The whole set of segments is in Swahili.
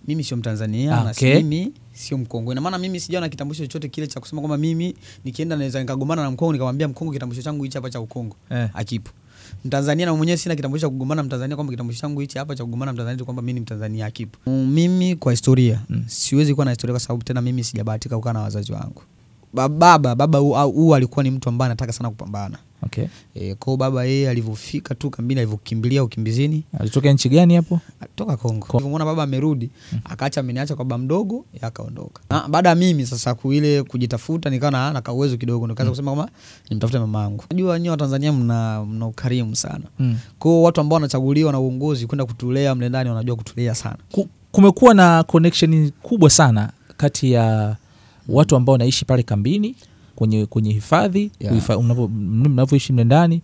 Mimi sio Mtanzania na mimi sio Mkongo. Na maana mimi sijaona kitambulisho chochote kile cha kusema kwamba mimi nikienda naweza nikagombana na Mkongo nikamwambia Mkongo kitambulisho changu hichi hapa cha Ukongo. Akipo. Mtanzania na mwenyewe sina kitambulisho cha kugombana na Mtanzania kwamba kitambulisho changu hichi hapa cha kugombana na Mtanzania kwamba mimi ni Mtanzania akipo. Mimi kwa historia siwezi kuwa na historia kwa sababu tena mimi sijabahatika kukaa na wazazi wangu. Baba huyu alikuwa ni mtu ambaye anataka sana kupambana. Kwa baba yeye alivyofika tu kambini, alivyokimbilia ukimbizini. Alitoka nchi gani hapo? Alitoka Kongo. Nilipoona baba amerudi, akaacha ameniacha kwa baba mdogo, akaondoka. Na baada mimi sasa kuile kujitafuta nikawa na uwezo kidogo, nikaanza kusema kama nimtafute mamangu. Unajua nyinyi wa Tanzania mna ukarimu sana. Kwa watu ambao wanachaguliwa na uongozi kwenda kutulea mle ndani wanajua kutulea sana. Kumekuwa na connection kubwa sana kati ya watu ambao wanaishi pale kambini kwenye hifadhi, mnavyoishi mle ndani,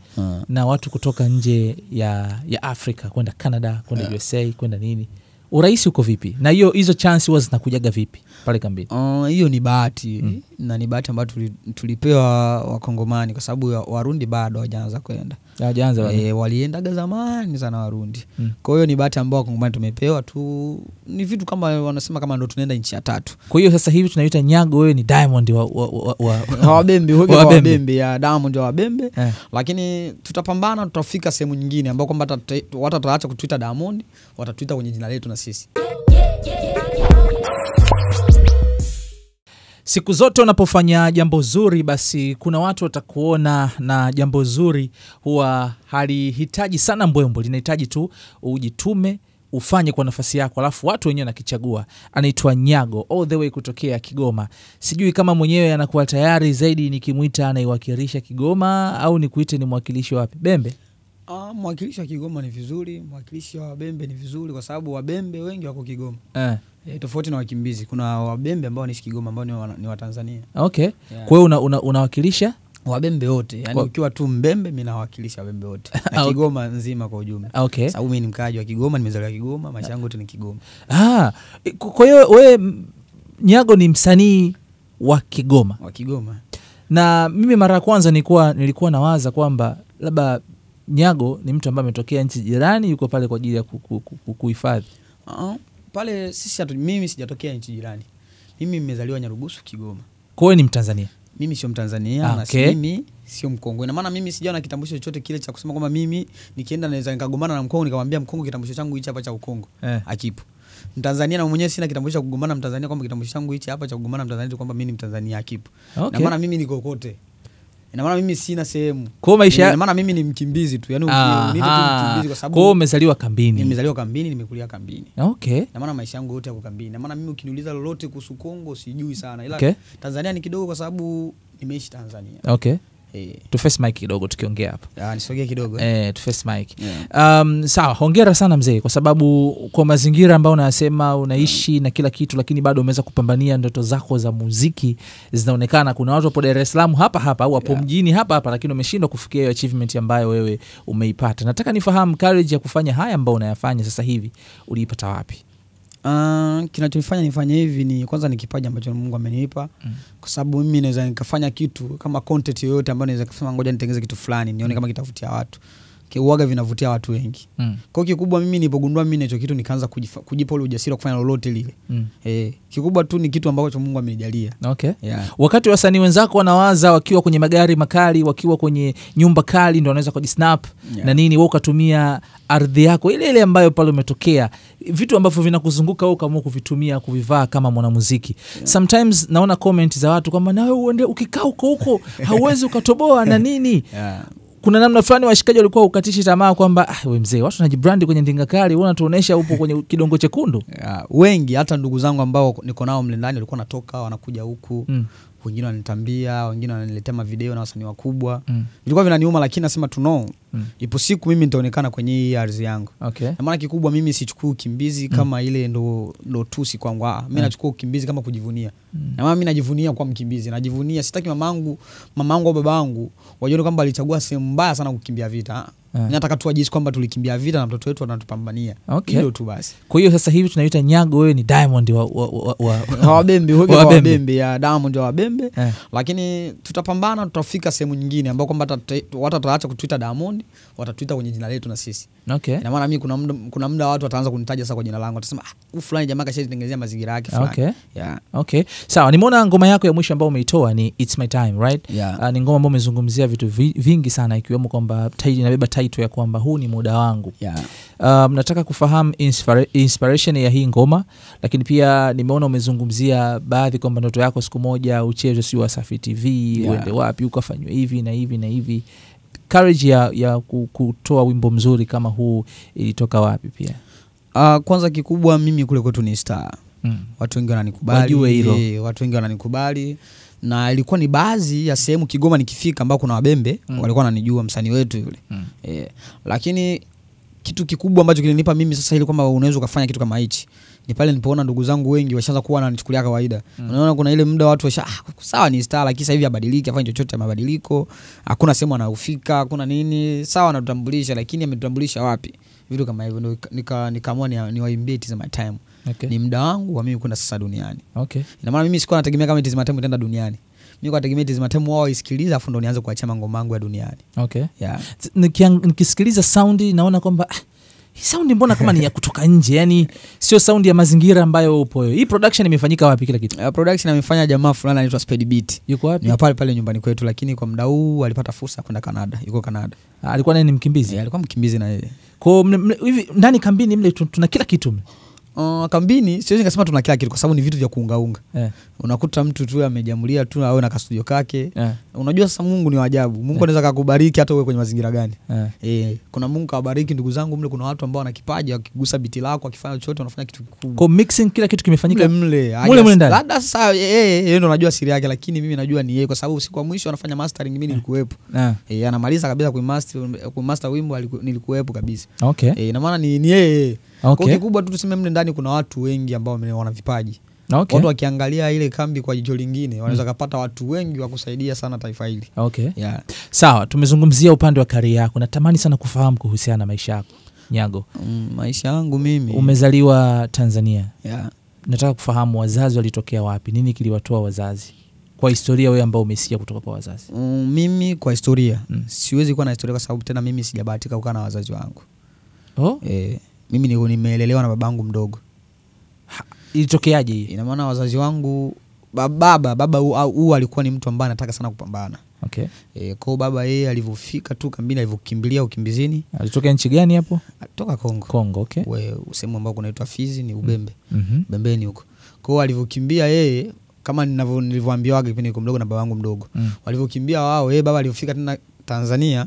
na watu kutoka nje ya Afrika kwenda Canada, kwenda USA, kwenda nini. Urahisi uko vipi? Na hizo chance huwa zinakujaga vipi pale kambini? Hiyo ni bahati. Na ni bahati ambayo tulipewa Wakongomani kwa sababu Warundi bado hawajaanza kwenda. Waliendaga zamani sana Warundi. Kwa hiyo ni bahati ambayo Wakongomani tumepewa tu, ni vitu kama wanasema kama ndo tunaenda nchi ya tatu. Kwa hiyo sasa hivi tunaita Nyago wewe ni Diamond wa Wabembe, Wabembe ya Diamond wa Wabembe. Lakini tutapambana, tutafika sehemu nyingine ambao kwamba watu wataacha kutuita Diamond, watatuita kwenye jina letu na sisi. Siku zote unapofanya jambo zuri basi kuna watu watakuona, na jambo zuri huwa halihitaji sana mbwembo, linahitaji tu ujitume, ufanye kwa nafasi yako, alafu watu wenyewe nakichagua. Anaitwa Nyago all the way kutokea Kigoma. Sijui kama mwenyewe anakuwa tayari zaidi nikimuita anaiwakilisha Kigoma au nikuite ni mwakilishi wapi? Bembe? Mwakilishi wa Kigoma ni vizuri, mwakilishi wa Wabembe ni vizuri kwa sababu Wabembe wengi wako Kigoma. Tofauti na wakimbizi. Kuna Wabembe ambao wanaishi Kigoma ambao ni wa Tanzania. Kwa hiyo unawakilisha Wabembe wote. Yaani ukiwa tu Mbembe mimi nawakilisha Wabembe wote. Na Kigoma nzima kwa ujumla. Sababu mimi ni mkaaji wa Kigoma, nimezaliwa Kigoma, maisha yangu yote ni Kigoma. Kwa hiyo wewe Nyago ni msanii wa Kigoma. Wa Kigoma. Na mimi mara ya kwanza nilikuwa nawaza kwamba labda Nyago ni mtu ambaye ametokea nchi jirani, yuko pale kwa ajili ya kuhifadhi. Pale mimi sijatokea nchi jirani. Mimi nimezaliwa Nyarugusu, Kigoma. Kwa hiyo ni Mtanzania. Mimi sio Mtanzania na mimi sio Mkongo. Na maana mimi sijaona kitambulisho chochote kile cha kusema kwamba mimi nikienda naweza nikagombana na Mkongo nikamwambia Mkongo kitambulisho changu hichi hapa cha Ukongo. Akipo. Mtanzania na mwenyewe sina kitambulisho cha kugombana na Mtanzania kwamba kitambulisho changu hichi hapa cha kugombana na Mtanzania kwamba mimi ni Mtanzania akipo. Na maana mimi niko kote. Ina maana mimi sina sehemu. Kwa maisha ina maana mimi ni mkimbizi tu. Yaani uniite tu mkimbizi kwa sababu kwa umezaliwa kambini. Nimezaliwa kambini, nimekulia kambini. Na maana maisha yangu yote yako kambini. Na maana mimi ukiniuliza lolote kuhusu Kongo sijui sana. Ila Tanzania ni kidogo kwa sababu nimeishi Tanzania. To face mic kidogo tukiongea hapa. Nisogee kidogo. To face mic. Sawa, hongera sana mzee kwa sababu kwa mazingira ambayo unasema unaishi na kila kitu, lakini bado umeweza kupambania ndoto zako za muziki. Zinaonekana kuna watu hapo Dar es Salaam hapa au hapo mjini hapa, lakini umeshindwa kufikia hiyo achievement ambayo wewe umeipata. Nataka nifahamu courage ya kufanya haya ambayo unayafanya sasa hivi uliipata wapi? Kinachonifanya nifanye hivi ni kwanza ni kipaji ambacho Mungu amenipa. Kwa sababu mimi naweza nikafanya kitu kama content yoyote ambayo naweza kusema ngoja nitengeze kitu fulani nione kama kitavutia watu. Kiuaga vinavutia watu wengi. Kwa kikubwa mimi nilipogundua mimi hicho kitu nikaanza kujipa ule ujasiri wa kufanya lolote lile. Kikubwa tu ni kitu ambacho Mungu amenijalia. Wakati wasanii wenzako wanawaza wakiwa kwenye magari makali, wakiwa kwenye nyumba kali ndio wanaweza kujisnap na nini, wewe ukatumia ardhi yako ile ambayo pale umetokea, vitu ambavyo vinakuzunguka wewe kama kuvitumia kuvivaa kama mwanamuziki. Sometimes naona comment za watu kwamba na wewe uende ukikaa huko hauwezi ukatoboa na nini. Kuna namna fulani washikaji walikuwa ukatishi tamaa kwamba wewe mzee watu wanajibrand kwenye ndinga kali, unatuonesha upo kwenye kidongo chekundu. Wengi hata ndugu zangu ambao niko nao mle ndani walikuwa natoka wanakuja huku. Wengine wananitambia, wengine wananiletea video na wasanii wakubwa. Vilikuwa vinaniuma, lakini nasema tu no. Ipo siku mimi nitaonekana kwenye hii ardhi yangu. Na maana kikubwa mimi sichukui ukimbizi kama ile ndo tusi kwangu. Mimi nachukua ukimbizi kama kujivunia. Na maana mimi najivunia kwa mkimbizi. Najivunia, sitaki mamangu au babangu wajione kwamba alichagua sehemu mbaya sana kukimbia vita. Nataka tu wajisi kwamba tulikimbia vita na mtoto wetu anatupambania. Hilo tu basi. Kwa hiyo sasa hivi tunaita Nyago wewe ni Diamond wa Wabembe, Wabembe ya Diamond wa Wabembe. Lakini tutapambana, tutafika sehemu nyingine ambao kwamba watu wataacha kutuita Diamond, watatuita kwenye jina letu na sisi. Okay. Ina maana mimi kuna muda watu wataanza kunitaja sasa kwa jina langu, watasema fulani jamaa kashatengenezea mazingira yake fulani. Okay. Yeah. Okay. Sawa, nimeona ngoma yako ya mwisho ambayo umeitoa ni It's My Time, right? Yeah. Ni ngoma ambayo umezungumzia vitu vingi sana, ikiwemo kwamba inabeba title ya kwamba huu ni muda wangu. Yeah. Nataka kufahamu inspiration ya hii ngoma, lakini pia nimeona umezungumzia baadhi kwamba ndoto yako siku moja ucheze si Wasafi TV, uende wapi ukafanywe hivi na hivi na hivi. Courage ya kutoa wimbo mzuri kama huu ilitoka wapi pia? Kwanza kikubwa mimi kule kwetu ni star. Watu wengi wananikubali, watu wengi wananikubali, na ilikuwa ni baadhi ya sehemu Kigoma nikifika ambao kuna wabembe walikuwa wananijua msanii wetu yule. Lakini kitu kikubwa ambacho kilinipa mimi sasa ile kwamba unaweza kufanya kitu kama hichi ni pale nilipoona ndugu zangu wengi washaanza kuwa wananichukulia kawaida. Unaona kuna ile muda watu sawa ni star, lakini sasa hivi abadiliki, afanye chochote mabadiliko, hakuna sehemu anaufika, hakuna nini, sawa anatutambulisha lakini ametutambulisha wapi? Vitu kama hivyo ndio nikaamua ni waimbie It's My Time. Okay. Ni muda wangu wa mimi kwenda sasa duniani. Okay. Ina maana mimi sikuwa nategemea kama It's My Time itaenda duniani. Mimi kwa nategemea It's My Time wao isikiliza afu ndo nianze kuachia ngoma yangu ya duniani. Okay. Yeah. Nikisikiliza soundi naona kwamba hii sound mbona kama ni ya kutoka nje, yani sio sound ya mazingira ambayo upo. Hii production imefanyika wapi kila kitu? Production amefanya jamaa fulani anaitwa Speed Beat. Yuko wapi? Ni pale nyumbani kwetu, lakini kwa muda huu alipata fursa kwenda Canada. Yuko Canada. Alikuwa nani mkimbizi? Alikuwa mkimbizi na yeye. Kwa hivi ndani kambini mle tuna kila kitu mle. Kambini siwezi nikasema tuna kila kitu kwa sababu ni vitu vya kuungaunga. Unakuta mtu tu amejamulia tu awe na kastudio kake. Unajua sasa Mungu ni wa ajabu. Mungu anaweza kukubariki hata wewe kwenye mazingira gani. Kuna Mungu kawabariki ndugu zangu mle, kuna watu ambao wana kipaji, wakigusa biti lako, wakifanya chochote wanafanya kitu kikubwa. Kwa mixing kila kitu kimefanyika mle ndani. Labda sasa yeye ndo anajua siri yake, lakini mimi najua ni yeye kwa sababu siku ya mwisho anafanya mastering mimi nilikuwepo. Anamaliza kabisa kumaster wimbo nilikuwepo kabisa. Okay. Ina maana ni yeye. Okay. Kwa kikubwa tu tuseme mle ndani kuna watu wengi ambao wana vipaji. Okay. Watu wakiangalia ile kambi kwa jicho lingine wanaweza kupata watu wengi wa kusaidia sana taifa hili. Okay. Yeah. Sawa, tumezungumzia upande wa career yako. Natamani sana kufahamu kuhusiana na maisha yako, Nyago. Maisha yangu mimi. Umezaliwa Tanzania. Yeah. Nataka kufahamu wazazi walitokea wapi? Nini kiliwatoa wazazi? Kwa historia wewe ambao umesikia kutoka kwa wazazi. Mimi kwa historia siwezi kuwa na historia kwa sababu tena mimi sijabahatika kukaa na wazazi wangu. Mimi nimelelewa na babangu mdogo. Ilitokeaje hii? Ina maana wazazi wangu baba huyu alikuwa ni mtu ambaye anataka sana kupambana. Okay. Kwa baba yeye alivyofika tu kambini, alivyokimbilia ukimbizini. Alitoka nchi gani hapo? Alitoka Kongo. Kongo, okay. Sehemu ambao kunaitwa Fizi ni Ubembe. Bembeni huko. Kwa alivyokimbia yeye kama nilivyoambiwa kipindi niko mdogo na babangu mdogo. Walivyokimbia wao baba alifika tena Tanzania.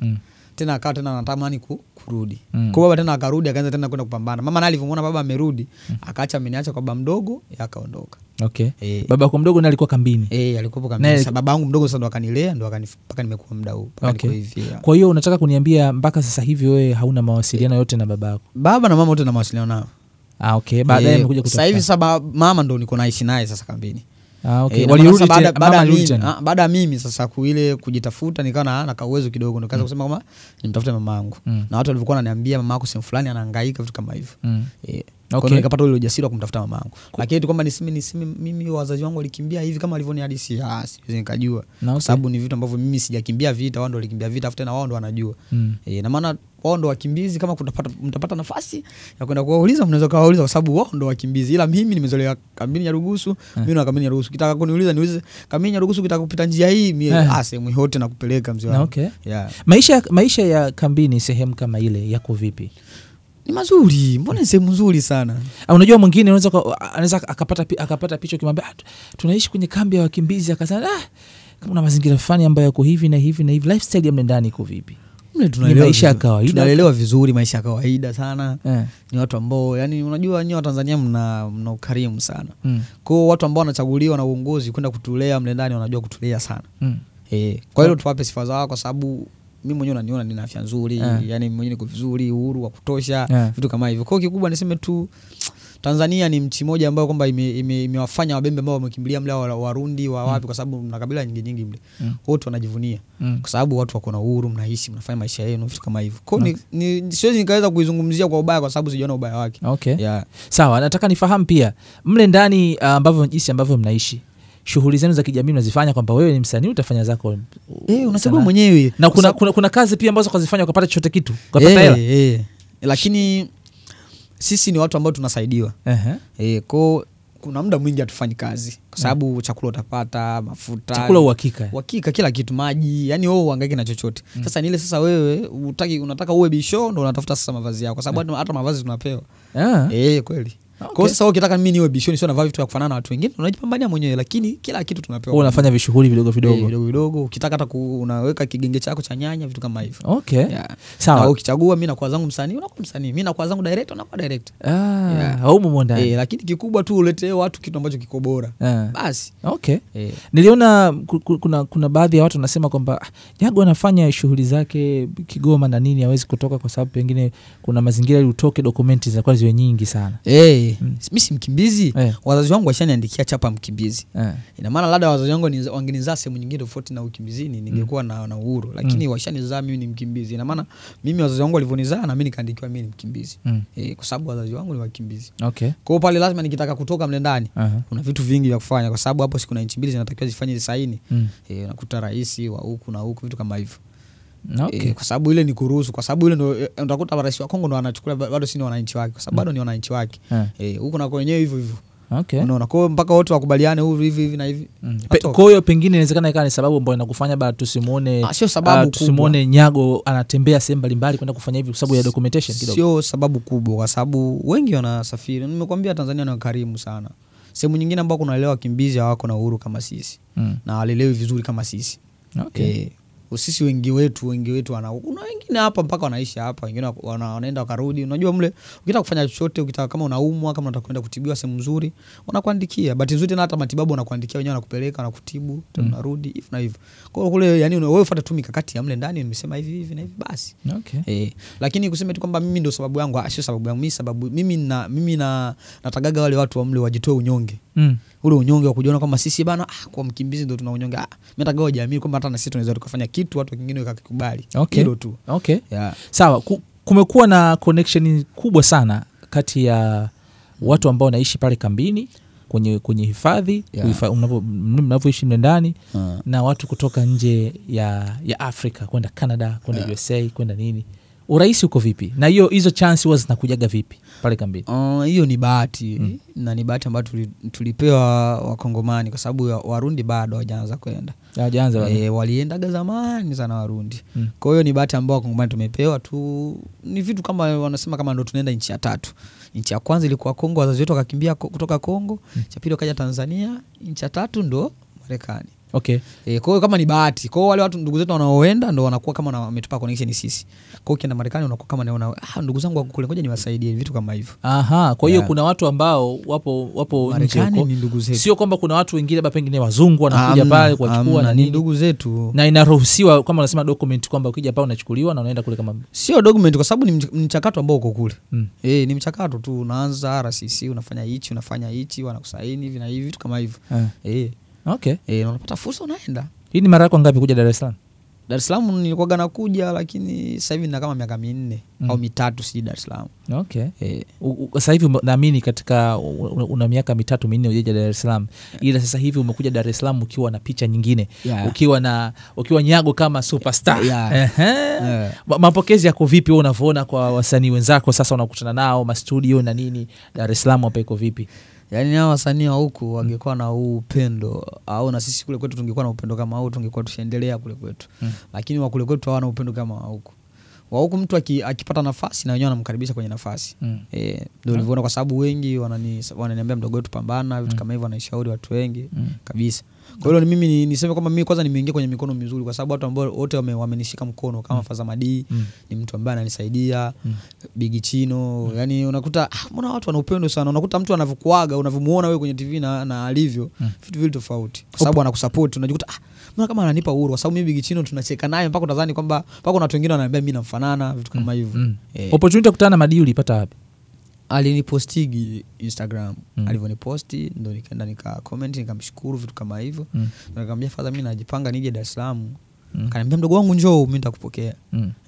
Tena akawa tena anatamani kurudi. Kwa baba tena akarudi akaanza tena kwenda kupambana. Mama naye alivyomwona baba amerudi, akaacha ameniacha kwa baba mdogo, akaondoka. Okay. Baba kwa mdogo naye alikuwa kambini. Alikuwa kambini. Sasa babangu mdogo sasa ndo akanilea, ndo mpaka nimekuwa muda huu. Okay. Kwa hiyo unataka kuniambia mpaka sasa hivi wewe hauna mawasiliano yote na babako? Baba na mama wote na mawasiliano nao. Okay. Baadaye nimekuja kutoka. Sasa hivi sasa mama ndo niko naishi naye sasa kambini. Okay. Walirudi baada ya mimi sasa kuile kujitafuta nikawa na uwezo kidogo nikaanza kusema kama nimtafute mamangu. Na watu walikuwa wananiambia mama yako sehemu fulani anahangaika vitu kama hivyo. Kwa hiyo nikapata ule ujasiri wa kumtafuta mamangu. Lakini tu kwamba niseme mimi wazazi wangu walikimbia hivi kama walivyoniadisi, siwezi nikajua. Kwa sababu ni vitu ambavyo mimi sijakimbia vita, wao ndio walikimbia vita, afu tena wao ndio wanajua. Na maana wao ndio wakimbizi, kama mtapata nafasi ya kwenda kuwauliza mnaweza kuwauliza kwa sababu wao ndio wakimbizi. Ila mimi nimezaliwa kambini Nyarugusu, mimi na kambini Nyarugusu. Kitaka kuniuliza niulize kambini Nyarugusu kitaka kupita njia hii, mimi sehemu yote na kupeleka mzee wangu. Okay. Yeah. Maisha ya kambini sehemu kama ile yako vipi? Ni mazuri, mbona ni sehemu nzuri sana. Unajua mwingine anaweza akapata picha ukimwambia tunaishi kwenye kambi ya wakimbizi akasema kama una mazingira fulani ambayo yako hivi na hivi na hivi, lifestyle ya ndani iko vipi? Maisha ya kawaida. Tunaelewa vizuri maisha ya kawaida sana. Ni watu ambao yani unajua nyinyi wa Tanzania mna ukarimu sana. Kwa watu ambao wanachaguliwa na uongozi kwenda kutulea mle ndani wanajua kutulea sana. Kwa hiyo tuwape sifa zao kwa sababu mimi mwenyewe unaniona nina afya nzuri, yani mwenyewe niko vizuri, uhuru wa kutosha, vitu kama hivyo. Kwa hiyo kikubwa niseme tu Tanzania ni mchi moja ambao kwamba imewafanya wabembe ambao wamekimbilia mle Warundi wa wapi kwa sababu mna kabila nyingi mle. Wote wanajivunia kwa sababu watu wako na uhuru, mnaishi, mnafanya maisha yenu, vitu kama hivyo. Kwa hiyo siwezi nikaweza kuizungumzia kwa ubaya kwa sababu sijaona ubaya wake. Okay. Yeah. Sawa, nataka nifahamu pia mle ndani jinsi ambavyo mnaishi. shughuli zenu za kijamii mnazifanya kwamba wewe ni msanii utafanya zako unachagua mwenyewe, na kuna kazi pia ambazo ukazifanya ukapata chochote kitu ukapata hela. Lakini sisi ni watu ambao tunasaidiwa. Kwa kuna muda mwingi hatufanyi kazi kwa sababu chakula utapata, mafuta, chakula uhakika kila kitu, maji, yani wewe uhangaike na chochote. Sasa ni ile sasa wewe unataka uwe bisho ndio unatafuta sasa mavazi yako, kwa sababu hata mavazi tunapewa. Kweli. Okay. Kwa sasa ukitaka mimi niwe bishoni sio navaa vitu vya kufanana na watu wengine, unajipambania mwenyewe, lakini kila kitu tunapewa. Wewe unafanya vishughuli vidogo. Ukitaka hata unaweka kigenge chako cha nyanya, vitu kama hivyo. Okay. Sawa. Na ukichagua mimi na kwa zangu msanii, unakuwa msanii. Mimi na kwa zangu director, unakuwa director. Au mumonda. Lakini kikubwa tu ulete watu kitu ambacho kiko bora. Basi. Okay. Niliona kuna baadhi ya watu wanasema kwamba Nyago anafanya shughuli zake Kigoma na nini, hawezi kutoka kwa sababu pengine kuna mazingira ili utoke, documents zinakuwa ziwe nyingi sana. Mimi si mkimbizi. Wazazi wangu washaniandikia chapa mkimbizi. Ina maana labda wazazi wangu wangenizaa sehemu nyingine tofauti na ukimbizini, ningekuwa na uhuru, lakini washanizaa mimi ni mkimbizi. Ina maana mimi wazazi wangu walivyonizaa na mimi nikaandikiwa mimi ni mkimbizi. Kwa sababu wazazi wangu ni wakimbizi. Okay. Kwa hiyo pale lazima nikitaka kutoka mle ndani, kuna vitu vingi vya kufanya, kwa sababu hapo siku na nchi mbili zinatakiwa zifanye saini. Unakuta rais wa huku na huku, vitu kama hivyo. Okay. Kwa sababu ile ni kuruhusu, kwa sababu ile ndio utakuta rais wa Kongo ndo anachukua, bado si ni wananchi wake, kwa sababu bado ni wananchi wake. Huko na kwenyewe hivyo. Okay. Unaona, kwa mpaka wote wakubaliane hivi na hivi. Kwa hiyo pengine inawezekana ikawa ni sababu ambayo inakufanya bado tusimuone, sio sababu tusimuone Nyago anatembea sehemu mbalimbali kwenda kufanya hivi, kwa sababu ya documentation kidogo. Sio sababu kubwa, kwa sababu wengi wanasafiri. Nimekwambia Tanzania ni wakarimu sana. Sehemu nyingine ambao kunaelewa wakimbizi hawako na uhuru kama sisi. Na walelewi vizuri kama sisi. Okay. Sisi wengi wetu kuna wengine hapa mpaka wanaishi hapa, wengine wanaenda wakarudi. Unajua mle ukitaka kufanya chochote, ukitaka kama unaumwa, kama unataka kwenda kutibiwa sehemu nzuri, wanakuandikia. Bahati nzuri na hata matibabu wanakuandikia wenyewe, wanakupeleka na kutibu, unarudi hivi na hivyo. Kwa hiyo kule yani wewe ufuate tu mikakati ya mle ndani, nimesema hivi na hivi basi. Okay. Lakini kusema tu kwamba mimi ndio sababu yangu, sio sababu yangu. Mimi natagaga wale watu wa mle wajitoe unyonge. Ule unyonge wa kujiona kama sisi bana kwa mkimbizi ndio tuna unyonge. Mimi nataka jamii kwamba hata na sisi tunaweza tukafanya kitu watu wengine wakakikubali. Hilo tu. Okay. Sawa, kumekuwa na connection kubwa sana kati ya watu ambao wanaishi pale kambini kwenye hifadhi, mnavyoishi ndani, na watu kutoka nje ya Afrika kwenda Canada, kwenda USA, kwenda nini. Urahisi uko vipi? Na hizo chance huwa zinakujaga vipi pale kambini? Hiyo ni bahati. Na ni bahati ambayo tulipewa Wakongomani, kwa sababu Warundi bado hawajaanza kwenda. Waliendaga zamani sana Warundi. Kwa hiyo ni bahati ambayo Wakongomani tumepewa tu. Ni vitu kama wanasema kama ndo tunaenda nchi ya tatu. Nchi ya kwanza ilikuwa Kongo, wazazi wetu wakakimbia kutoka Kongo. Cha pili wakaja Tanzania, nchi ya tatu ndo Marekani. Okay. Kwa hiyo kama ni bahati. Kwa hiyo wale watu ndugu zetu wanaoenda ndo wanakuwa kama wametupa connection sisi. Kwa hiyo ukienda Marekani unakuwa kama naona ndugu zangu wako kule, ngoja niwasaidie, vitu kama hivyo. Kwa hiyo kuna watu ambao wapo Marekani ni ndugu zetu. Sio kwamba kuna watu wengine labda pengine wazungu wanakuja pale kuchukua, na ni ndugu zetu. Na inaruhusiwa kama unasema document kwamba ukija pale unachukuliwa na unaenda kule kama. Sio document, kwa sababu ni mchakato ambao uko kule. Ni mchakato tu, unaanza RCC, unafanya hichi, wanakusaini hivi na hivi, vitu kama hivyo. Okay. Unapata fursa unaenda. Hii ni mara yako ngapi kuja Dar es Salaam? Dar es Salaam nilikuwa nakuja, lakini sasa hivi nina kama miaka 4 au 3 si Dar es Salaam. Okay. Sasa hivi naamini katika una miaka 3-4 ujeja Dar es Salaam. Ila sasa hivi umekuja Dar es Salaam ukiwa na picha nyingine. Ukiwa Nyago kama superstar. Mapokezi yako vipi wewe unavyoona kwa wasanii wenzako sasa unakutana nao ma studio na nini? Dar es Salaam hapa iko vipi? Yaani hao wasanii wa huku wangekuwa na upendo, au na sisi kule kwetu tungekuwa na upendo kama huu, tungekuwa tushaendelea kule kwetu. Lakini wa kule kwetu hawana upendo kama wa huku. Wa huku mtu akipata nafasi na wenyewe wanamkaribisha kwenye nafasi. Ndio ulivyoona, kwa sababu wengi wananiambia mdogo wetu pambana, vitu kama hivyo, wanaishauri watu wengi kabisa. Kwa hiyo mimi niseme kwamba mimi kwanza nimeingia kwenye mikono mizuri, kwa sababu watu ambao wote wamenishika mkono kama Fazamadi ni mtu ambaye ananisaidia, Big Chino, yani unakuta mbona watu wana upendo sana. Unakuta mtu anavyokuaga, unavyomuona wewe kwenye TV na alivyo, vitu vile tofauti, kwa sababu anakusupport. Unajikuta mbona kama ananipa uhuru, kwa sababu mimi Big Chino tunacheka naye mpaka utadhani kwamba mpaka kuna watu wengine wananiambia mimi namfanana, vitu kama hivyo. Opportunity kukutana na Madi ulipata wapi? Alinipostigi Instagram. Alivyoniposti ndo nikaenda nika comment, nikamshukuru, vitu kama hivyo. Nikamwambia Fadha, mimi najipanga nije Dar es Salaam Akaniambia mdogo wangu njoo mimi nitakupokea.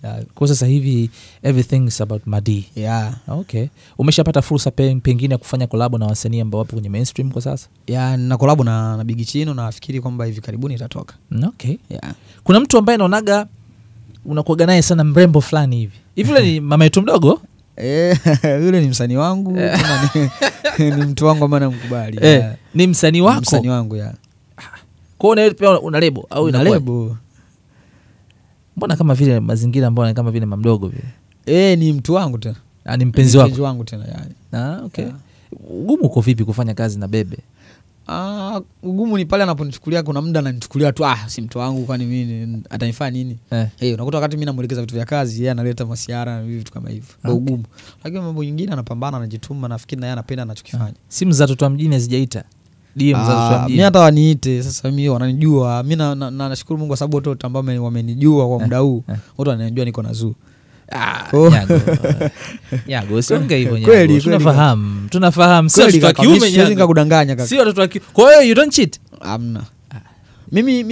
Yeah. Kwa sasa hivi everything is about Madi. Yeah. Okay. Umeshapata fursa pengine ya kufanya collab na wasanii ambao wapo kwenye mainstream kwa sasa? Yeah, na collab na Big Chino na nafikiri kwamba hivi karibuni itatoka. Okay. Yeah. Kuna mtu ambaye naonaga unakuaga naye sana mrembo fulani hivi. Hivi yule ni mama yetu mdogo? Yule ni msanii wangu, ni mtu wangu ambaye namkubali. Ni msanii wako? Msanii wangu, yeah. Kwa hiyo pia una lebo au ina lebo? Mbona kama vile mazingira ambayo kama vile mamdogo vile? Ni mtu wangu tena. Ni mpenzi wako? Mpenzi wangu tena yani. Okay. Yeah. Ugumu uko vipi kufanya kazi na Bebe? Ugumu ni pale anaponichukulia, kuna muda ananichukulia tu si mtu wangu, kwani mimi atanifanya nini? Unakuta wakati mimi namuelekeza vitu vya kazi, yeye analeta masiara na vitu kama hivyo. Ndio ugumu. Lakini mambo mengine anapambana, anajituma, nafikiri na yeye anapenda anachokifanya. Simu za watoto wa mjini hazijaita? DM za watoto wa mjini. Mimi hata waniite, sasa mimi wananijua. Mimi nashukuru Mungu kwa sababu watoto ambao wamenijua kwa muda huu, watu wananijua niko na Zoo. Nyago songa hivyo Nyago. Tunafahamu sio watoto wa kiume Nyago. Siwezi nikakudanganya kaka. Sio watoto wa kiume. Kwa hiyo you don't cheat? Hamna. Mimi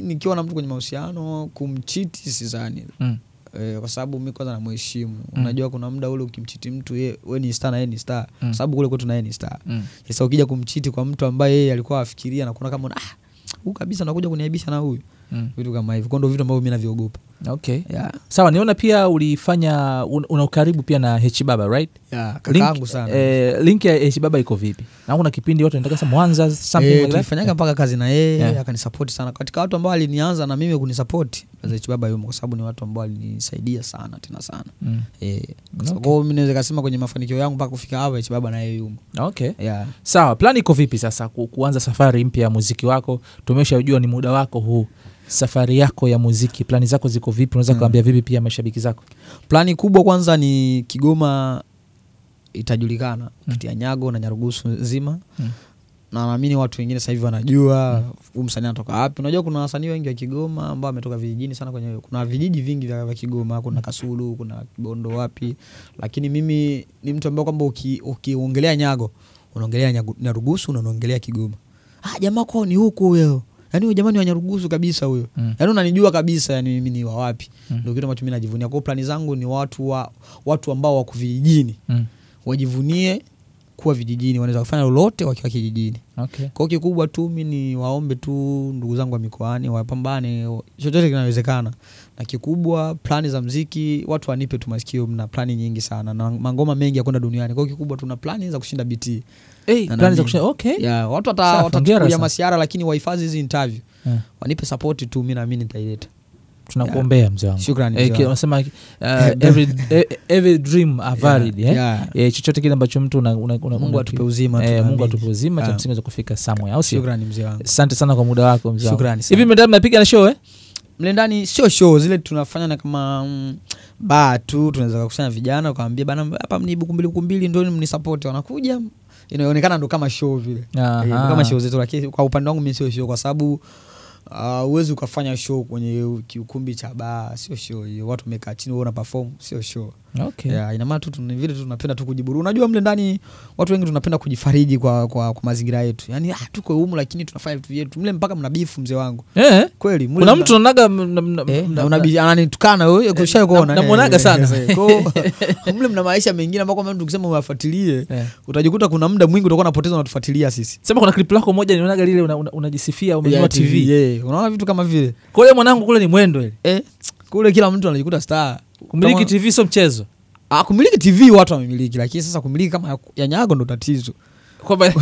nikiwa na mtu kwenye mahusiano kumchiti sidhani. Kwa sababu mimi kwanza namheshimu. Unajua kuna muda ule ukimchiti mtu wewe ni star na yeye ni star. Kwa sababu kule kwetu na yeye ni star. Sasa ukija kumchiti kwa mtu ambaye yeye alikuwa afikiria na kuna kama huyu kabisa anakuja kuniaibisha na huyu. Vitu kama hivyo. Kwa ndio vitu ambavyo mimi naviogopa. Okay. Yeah. Sawa, niona pia ulifanya una ukaribu pia na H Baba, right? Yeah, kakaangu sana. Link ya H Baba iko vipi? Na kuna kipindi watu wanataka sasa Mwanza something like that. Tulifanyaka mpaka kazi na yeye, akanisupport sana. Katika watu ambao alinianza na mimi kunisupport, H Baba yumo kwa sababu ni watu ambao walinisaidia sana tena sana. Kwa hiyo mimi naweza kusema kwenye mafanikio yangu mpaka kufika hapa H Baba na yeye yumo. Okay. Yeah. Sawa, plan iko vipi sasa kuanza safari mpya ya muziki wako? Tumeshajua ni muda wako huu. Safari yako ya muziki, plani zako ziko vipi? Unaweza kuambia vipi pia mashabiki zako? Plani kubwa kwanza ni Kigoma itajulikana kupitia Nyago na Nyarugusu nzima. Na naamini watu wengine sasa hivi wanajua huyu msanii anatoka wapi. Unajua kuna wasanii wengi wa Kigoma ambao wametoka vijijini sana, kuna vijiji vingi vya Kigoma, kuna Kasulu, kuna Kibondo wapi. Lakini mimi ni mtu ambaye kwamba ukiongelea Nyago, unaongelea Nyarugusu na unaongelea Kigoma. Jamaa kwao ni huko huyo. Yaani huyo jamani wa Nyarugusu kabisa huyo. Yaani unanijua kabisa, yani mimi ni wa wapi. Ndio kitu ambacho mimi najivunia. Kwa plani zangu ni watu ambao wako vijijini. Wajivunie kuwa vijijini, wanaweza kufanya lolote wakiwa kijijini. Okay. Kwa hiyo kikubwa tu mimi ni waombe tu ndugu zangu wa mikoani wapambane, chochote kinawezekana. Na kikubwa plani za muziki watu wanipe tu masikio, mna plani nyingi sana na mangoma mengi ya kwenda duniani. Kwa hiyo kikubwa tuna plani za kushinda BT. Plani za kushinda. Okay. Yeah, watu watachukulia masiara lakini wahifadhi hizi interview. Wanipe support tu, mimi naamini nitaileta. Tunakuombea mzee wangu. Shukrani. Unasema every dream are valid, chochote kile ambacho mtu Mungu atupe uzima tu. Mungu atupe uzima cha msingi za kufika somewhere, au sio? Shukrani mzee wangu. Asante sana kwa muda wako mzee wangu. Shukrani sana. Hivi mnapiga na show mle ndani? Sio show zile tunafanya na kama bar tu, tunaweza kukusanya vijana ukaambia bana hapa mni Bukumbili ndio mnisupport, wanakuja inaonekana ndo kama show vile. Kama show zetu, lakini kwa upande wangu mimi sio show kwa sababu uwezi ukafanya show kwenye kiukumbi cha bar, sio show hiyo. Watu wamekaa chini wao na perform, sio show. Okay. Ina maana tu vile tunapenda tu kujiburu. Unajua mle ndani watu wengi tunapenda kujifariji kwa mazingira yetu. Yaani tuko humu lakini tunafanya vitu vyetu. Mle mpaka mna beef mzee wangu. Kweli mle kuna mtu anaga unabii ananitukana wewe kushaye kuona. Namuonaga sana. Kwa mle mna maisha mengine ambako mtu ukisema uwafuatilie utajikuta kuna muda mwingi utakuwa unapoteza unatufuatilia sisi. Sema kuna clip lako moja nilionaga lile unajisifia umenunua TV. Unaona vitu kama vile. Kwa hiyo mwanangu kule ni mwendo ile. Kule kila mtu anajikuta star. Kumiliki TV sio mchezo. Kumiliki TV watu wamemiliki, lakini sasa kumiliki kama ya Nyago ndo tatizo. Kwa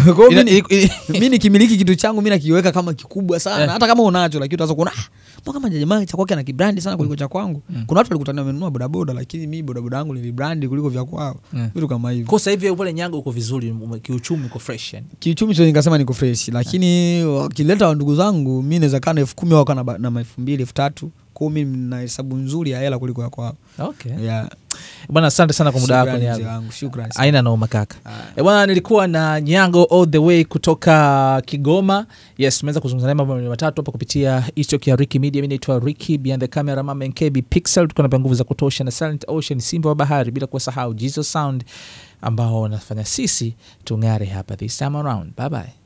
mimi nikimiliki kitu changu mimi nakiweka kama kikubwa sana. Hata kama unacho lakini utaanza kuona mbona kama jamaa cha kwake ana kibrand sana kuliko cha kwangu. Kuna watu walikutana wamenunua bodaboda lakini mimi bodaboda yangu ni vibrand kuliko vya kwao. Vitu kama hivyo. Kwa sasa hivi pale Nyago uko vizuri, kiuchumi uko fresh yani. Kiuchumi sio ningesema niko fresh, lakini wakileta ndugu zangu mimi naweza kana 10,000 wao kana na 2,000 3,000. Kwa mimi na hesabu nzuri ya hela kuliko ya kwao. Okay. Yeah. Bwana asante sana kwa muda wako Nyago. Shukrani. Haina noma kaka. Bwana nilikuwa na Nyago all the way kutoka Kigoma. Yes, tumeweza kuzungumza naye mambo matatu hapa kupitia East ya Ricky Media. Mimi naitwa Ricky, behind the camera mama NKB Pixel. Tuko na nguvu za kutosha na Silent Ocean, Simba wa Bahari, bila kusahau Jesus Sound ambao wanafanya sisi tungare hapa this time around. Bye bye.